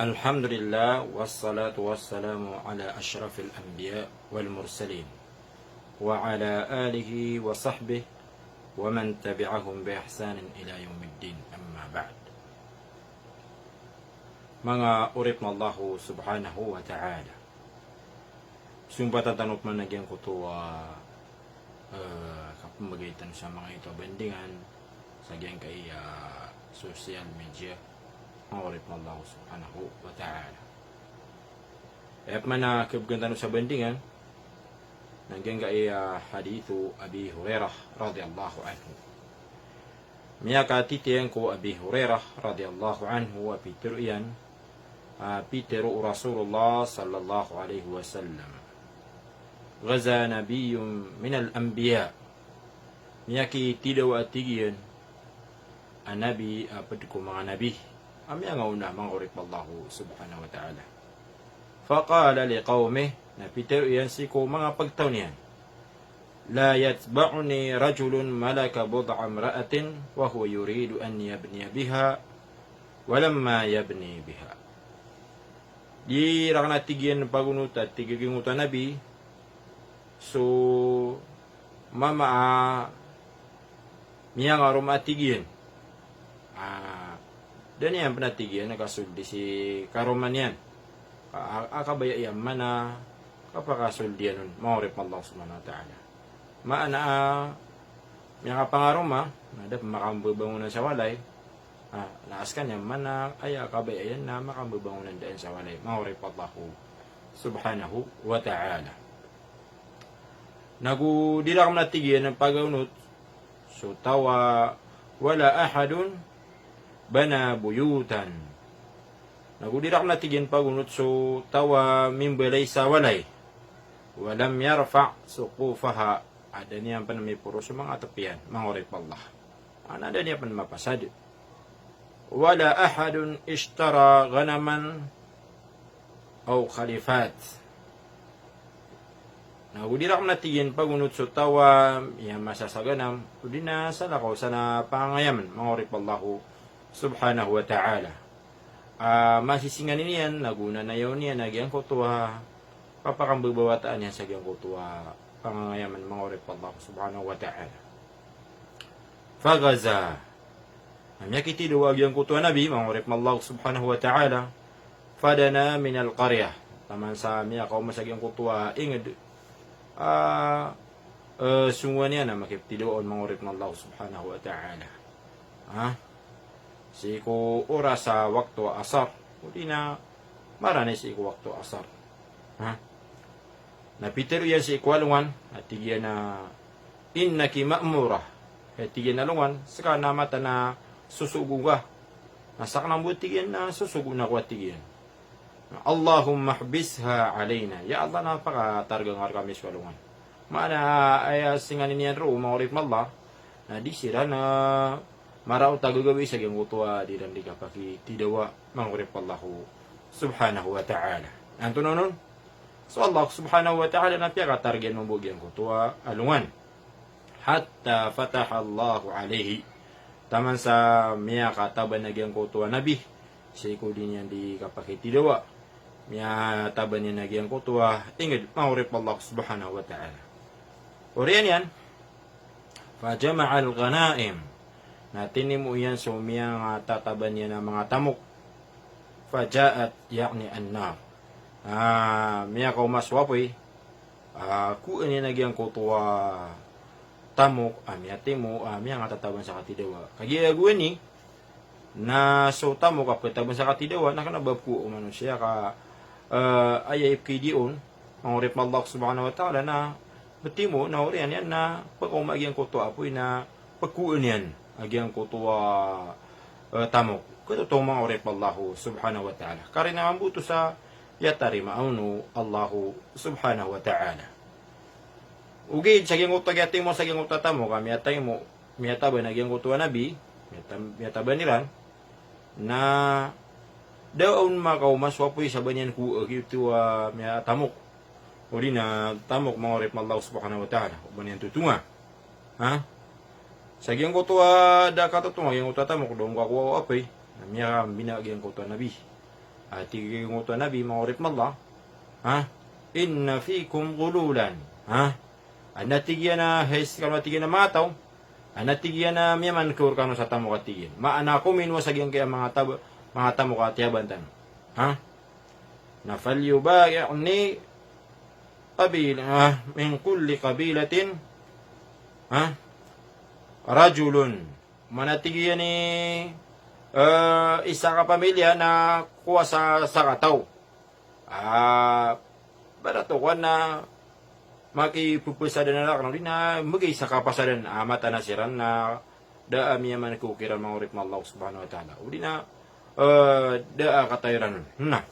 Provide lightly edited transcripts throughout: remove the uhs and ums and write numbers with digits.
الحمد لله والصلاة والسلام على أشرف الأنبياء والمرسلين وعلى آله وصحبه ومن تبعهم بإحسان إلى يوم الدين أما بعد. Mga urip na Allah subhanahu wa ta'ala, sumpatan tanok man nagyang kutuwa kapamagaitan sa mga ito bandingan sa gyang kay social media, mga urip na Allah subhanahu wa ta'ala. Kaya man kibgantan sa bandingan nagyang kay hadithu Abi Hurairah radiyallahu anhu. Miyaka titiyan ko Abi Hurairah radiyallahu anhu wa pitiruyan Pitiru Rasulullah sallallahu alaihi wasallam Gaza nabiyyun minal anbiya. Miyaki tidaw at tigiyan ang nabi apad ko mga nabi amya nga una mga urip Allah subhanahu wa ta'ala. Faqala liqawmih, na pitiru yan si ko mga pagtaw niyan, la yatba'uni rajulun malaka bud'a imra'atin wa huwa yuridu an yabniya biha walamma yabni biha. Di rak natigyan pagunut at tigigingutan nabi, so mama miya nga rumatigyan dan yan panatigyan nakasuldi si karuman yan akabaya yan mana kapakasuldi yan nun maurip Allah subhanahu wa ta'ala maana miya ka pangaruma nadap makambabangunan sa walay naas ka niya mana ay akabaya yan na makambabangunan daan sa walay maurip Allah subhanahu wa ta'ala. Nagudila kam natigyan ng pagaunot, so tawa wala ahadun bana buyutan. Nagudila kam natigyan pagunot, so tawa mimbalay sa walay. Walam yarfa suqufaha. Ada niya pa na may puro sa mga tapian, mga urip Allah. Ada niya pa na mapasad. Wala ahadun ishtara ganaman o khalifat. Nagudira kam natigyan pagunot so tawa yan masasaganam udi na sa lakaw sana pangayaman mga urip Allah subhanahu wa ta'ala. Masisingan niyan naguna na yaw niya nagyang kutuwa papakambabawataan yan sa gyang kutuwa pangayaman mga urip Allah subhanahu wa ta'ala. Fagaza amyakiti duwag yang kutuwa nabi mga urip Allah subhanahu wa ta'ala. Fadana min al-qaryah taman sa miya kaw masagyang kutuwa inged sungguh niya na makiptidoon mga urip ng Allah subhanahu wa ta'ala. Si ko oras sa waktu asar, hindi na marani si ko waktu asar. Napitero yan si ikwalungan at tigyan na innaki ma'murah. At tigyan na lungan, saka namata na susugo ka. Nasak ng butigyan na susugo na ko at tigyan. Allahumma hbisha alayna. Ya Allah, napaka-targang kami sa walungan. Mana ay singanin niyan ro, mga urip Allah, na di sila na maraw tagagawi sa gyang kutuwa di dan di kapaki tidawa mga urip Allah subhanahu wa ta'ala. Anto nun? So Allah subhanahu wa ta'ala na piyakatargen ng bugyang kutuwa alungan. Hatta fataha Allah alayhi. Taman sa miya kataban na gyang kutuwa nabi. Siya ko din yan di kapaki tidawa. Miya taban niya nagyang kutuwa ingid maurip Allah subhanahu wa ta'ala. Uriyan yan, fajama'al ghanaim, natin mo yan so miya tataban niya ng mga tamok. Faja'at yakni annar, miya ka umaswapoy, kuan niya nagyang kutuwa tamok, miya timo, miya nga tataban sa katidawa. Kagiyaguan ni, na so tamok kapitaban sa katidawa, nakanabab ko umano siya ka ayayip kay diyon, ang urip na Allah subhanahu wa ta'ala na betimo na uriyan yan na pag-umagyang kutuwa apoy na pagkuan yan agyang kutuwa tamok. Kaya itong mga urip Allah subhanahu wa ta'ala. Kari naman buto sa yatari maunu Allah subhanahu wa ta'ala. Ugid, sa gyang kutuwa yatay mo sa gyang kutuwa tamok, miyatay mo, miyataban agyang kutuwa nabi, miyataban nilan, na daw ang makaumas wapoy sa banyan ku ito miya tamok o di na tamok mga urip Allah subhanahu wa ta'ala o banyan tutunga sa gyang kutuwa da katutunga yung utatamok doon kakuha apay na miya binagyan kutuwa nabi Ati nguto nabi mangurip mallah. Inna fikum gululan. Anatigyan na hes kanu atigyan na mataw. Anatigyan na miyaman kur kanu sa tamo katigyan. Maana ko minwa sa kaya mga tamo katiyabantan. Na falyubayani qabila min kulli qabilatin rajulun. Manatigiyan ni isa ka pamilya na kuha sa kataw. Barato ko na makipupusadan na lang na magay sa kapasadan mata na siran na daami man kukiran mga urip na Allah subhanahu wa ta'ala. Udi na daa katayran na.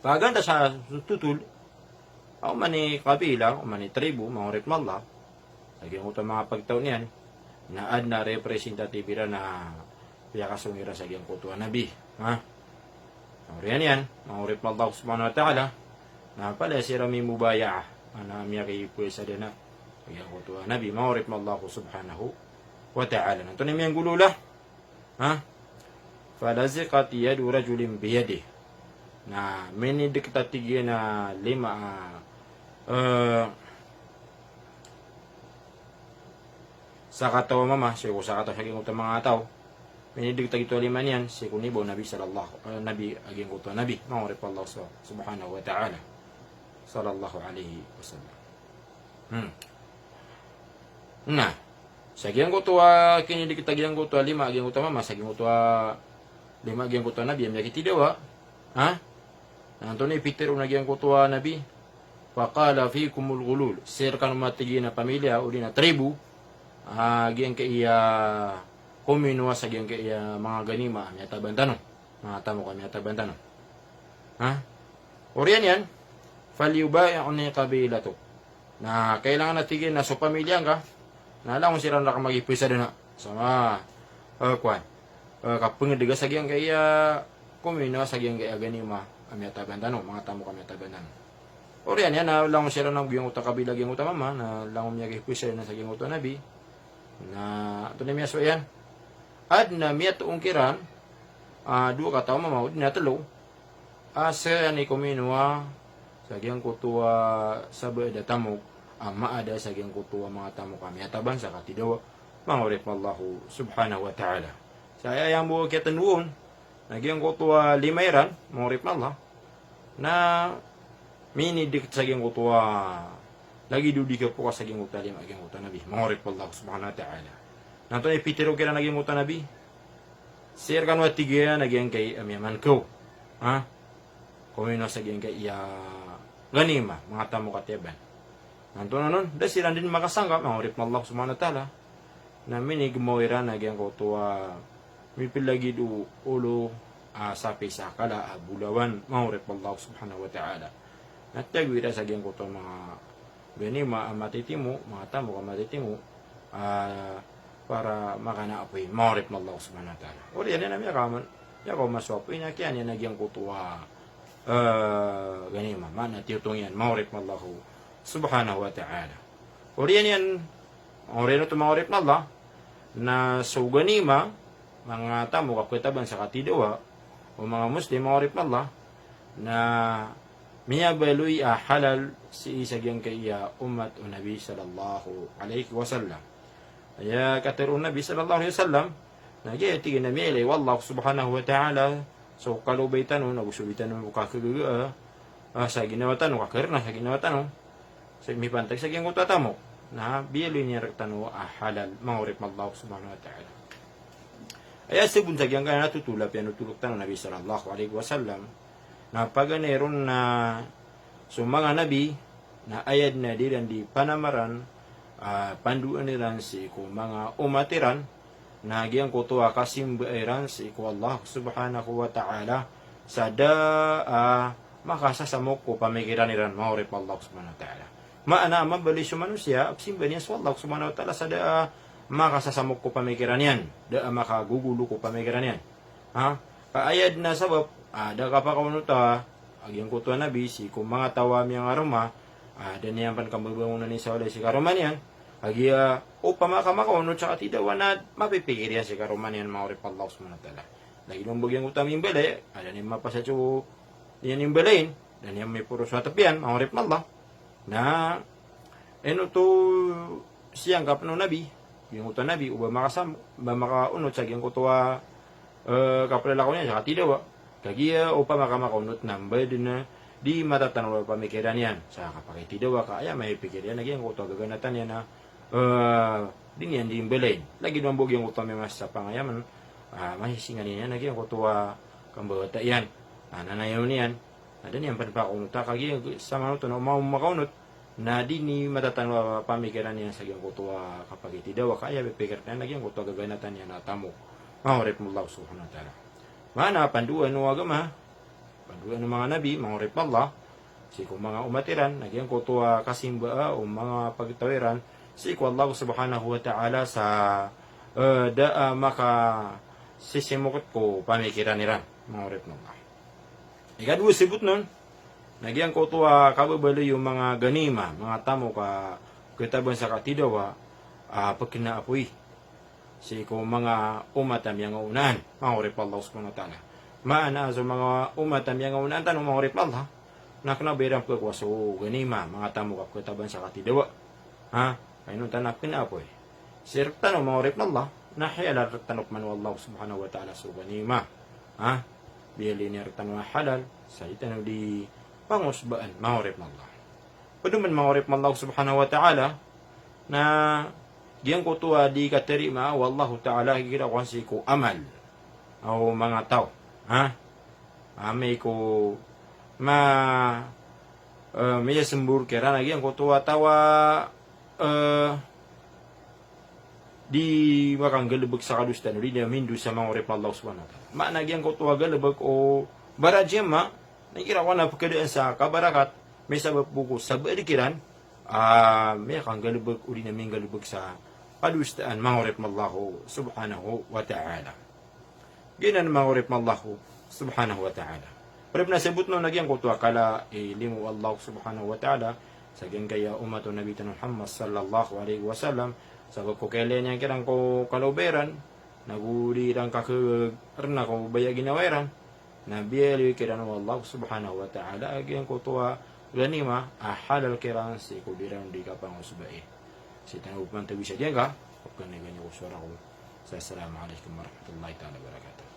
Paganda sa tutul o mani kabila, o mani tribu, mga urip na Allah. Lagyan ko ito mga pagtaon niyan na ad na representative na piya kasungira sa giyang kutuan nabi. Oriyan yan, mga urip na Allah subhanahu wa ta'ala na pala si Rami Mubaya na miyaki puwesa din na giyang kutuan nabi, mga urip na Allah subhanahu wa ta'ala. Ito na miyang gulula. Falaziqat yadu rajulin biyadih na minidik tatigyan na lima sa katawa mama siya ko sa katawa siya kong mga tao minidig tagito lima niyan siya kunibo nabi sallallahu nabi aging kuto nabi mangurip Allah subhanahu wa ta'ala sallallahu alaihi wasallam. Na sa aging kuto kinidig tagiyang kuto lima aging kuto mama sa aging kuto lima aging kuto nabi ang yakitidawa Antoni Peter unagiyang kutuwa nabi. Faqala fikumul gulul. Sir kan matigi na pamilya o di na tribu. Giyang kaya kuminwa sa giyang kaya mga ganima. Miyata bantano. Mga tamo ka miyata bantano. Oriyan yan. Falyubaya ni kabila to. Na kailangan natigin na so pamilya ka. Na alam kung sila nakamagipisa din na. Sama. Kapangadiga sa giyang kaya kuminwa sa giyang kaya ganima. Amiyata bantano, mga tamo kamiyata bantano. Oriyan yan, na lang sila ng giyang uta kabila giyang uta mama, na lang umiyag ipuisa na sa giyang uta nabi, na ito na miya so yan. At na miya tuong kiran, dua ka tao mama, na talo, asa yan ikuminwa sa giyang kutuwa sa bada tamok, maada sa giyang kutuwa mga tamo kamiyata ban sa katidawa, mga urip Allah subhanahu wa ta'ala. Sa ayang buwag kitanwoon, Nagyang kutuwa limayran, mga urip na Allah, na minidik sa giyang kutuwa, lagi dudi ka po ka sa giyang kutuwa lima, giyang kutuwa nabi, mga urip Allah subhanahu wa ta'ala. Nanto ay pitiro kira naging kutuwa nabi, sir kan watigya nagyang kay amyaman ko, kumino sa giyang kay ganima, mga tamo katiyaban. Nanto na nun, dahil sila din makasangka, mga urip na Allah subhanahu wa ta'ala, na minig mawiran nagyang kutuwa, mipilagi do ulo sapi sa kala bulawan maurip Allah subhanahu wa ta'ala. Natagwira sa giyang kuto mga ganima matitimo, mga tamo matitimo para makanaapoy maurip Allah subhanahu wa ta'ala. Uri yan na miyakaman, yako maswapoy na kyan yan nagyang kuto ganima, manatiyutong yan, maurip Allah subhanahu wa ta'ala. Uri yan, uri na ito maurip na Allah, na so ganima, mga tamo kakwitaban sa katidawa o mga Muslim, mga urip na Allah, na miyabaloy halal si isa giyang kaya umat o Nabi sallallahu alaihi wasallam. Kaya katirun Nabi sallallahu alaihi wasallam, nagyatigin na miyalay, wallahu subhanahu wa ta'ala, so kalubay tanong, nagusubitan mo kakaguga, sa ginawa tanong, kakirna sa ginawa tanong, sa mipantag sa giyang kutatamo, na biyaloy niya tanong halal, mga urip na Allah subhanahu wa ta'ala. Ay sabun sa giyang kaya natutulap yan natulog tanong Nabi sallallahu alaihi wasallam na paganeron na mga nabi na ayad na dilan di panamaran panduan nilan si ko mga umatiran na giyang kutuwa kasimbairan si ko Allah subhanahu wa ta'ala sa makasasamok ko pamikiran niran maurip Allah subhanahu wa ta'ala. Maana mabalis yung manusia simba niya sa Allah subhanahu wa ta'ala sa makasasamok ko pamikiran yan. Makagugulo ko pamikiran yan. Kaayad na sabab, da ka pa kaunuta, agyang kutuwa nabi, si kung mga tawa miyang aroma, dan yan pan kambabangunan ni sa walay si karuman yan, agya, o pamakaunot sa katidawa na mapipikir yan si karuman yan, mga urip Allah subhanahu wa ta'ala. lagi lumbog yang utama yung balay, ada ni mapasatyo yan yung balayin, dan yan may puro sa tapian, mangurip na Allah, na, to, siyang kapano nabi, yung uto nabi, uba makaunot sa giyang kutuwa, kapalala ko niya, saka tidawa, kagiya, upa makamakaunot nambay din na, di matatanaw pamikiran yan, sa kapag tidawa kaya may pikir yan, nagyang kutuwa gaganatan yan na, din yan di yung balayin, lagi lumbog yung uto may mas sa pangayaman, mahisingan niya, nagyang kutuwa, kambata yan, nanayaw niyan, ada niyan panpakunta kagi sama to no mau makaunot na di ni matatanaw pamikiran niya sa giyang kutuwa kapag itidaw kaya bipikir na nagyang kutuwa gaganatan niya na tamo mahurip mo Allah subhanahu wa ta'ala mana panduan no agama panduan ng mga nabi mahurip Allah si kung mga umatiran nagyang kutuwa kasimba o mga pagtawiran si ko Allah subhanahu wa ta'ala sa maka sisimukot ko pamikiran nila mahurip mo Allah. Ikadwa sibut nun, nagyang ko to kababalo yung mga ganima, mga tamo ka kitabon sa katidawa, pagkinaapoy. Si ko mga umatam yung unahan, mangurip Allah subhanahu wa ta'ala. Maana sa mga umatam yung unahan, tanong mangurip Allah, nakanabiram ko so ganima, mga tamo ka kitabon sa katidawa. Kaya nung tanak kinaapoy. Sir tanong mangurip Allah, nahiyalar tanok man Allah subhanahu wa ta'ala so ganima. Biyali ni tanong halal sa itanong di pangusbaan mahurip ng Allah. Paduman mahurip ng Allah subhanahu wa ta'ala na diyan ko tuwa di katerima wallahu ta'ala higila kung si ko amal o mga tao. May ko may sembur kera na diyan ko tuwa tawa di makang galibag sa kadustan di na mindu sa mga urip Allah subhanahu wa ta'ala. Maanagyan ko tuwa galibag o baradyan nakikira ko na pagkadaan sa kabarakat may sabab buko sa balikiran may kang galibag uli namin galibag sa kadustan mga urip Allah subhanahu wa ta'ala. Ginan mga urip Allah subhanahu wa ta'ala. Pero nasabot no nagyan ko tuwa kala limu Allah subhanahu wa ta'ala sa kaya umato Nabi Muhammad sallallahu alaihi wasallam sabab ko kailan niya kirang ko kaluberan, naguli lang karena ko baya ginaweran, na biyali kirang Allah subhanahu wa ta'ala, agyan ko tuwa ganima, halal kirang si kudirang di ka pang usbae. Si tanong upang tabi siya diyan ka, pagkanigan niyo ko suara ko. Assalamualaikum warahmatullahi ta'ala wabarakatuh.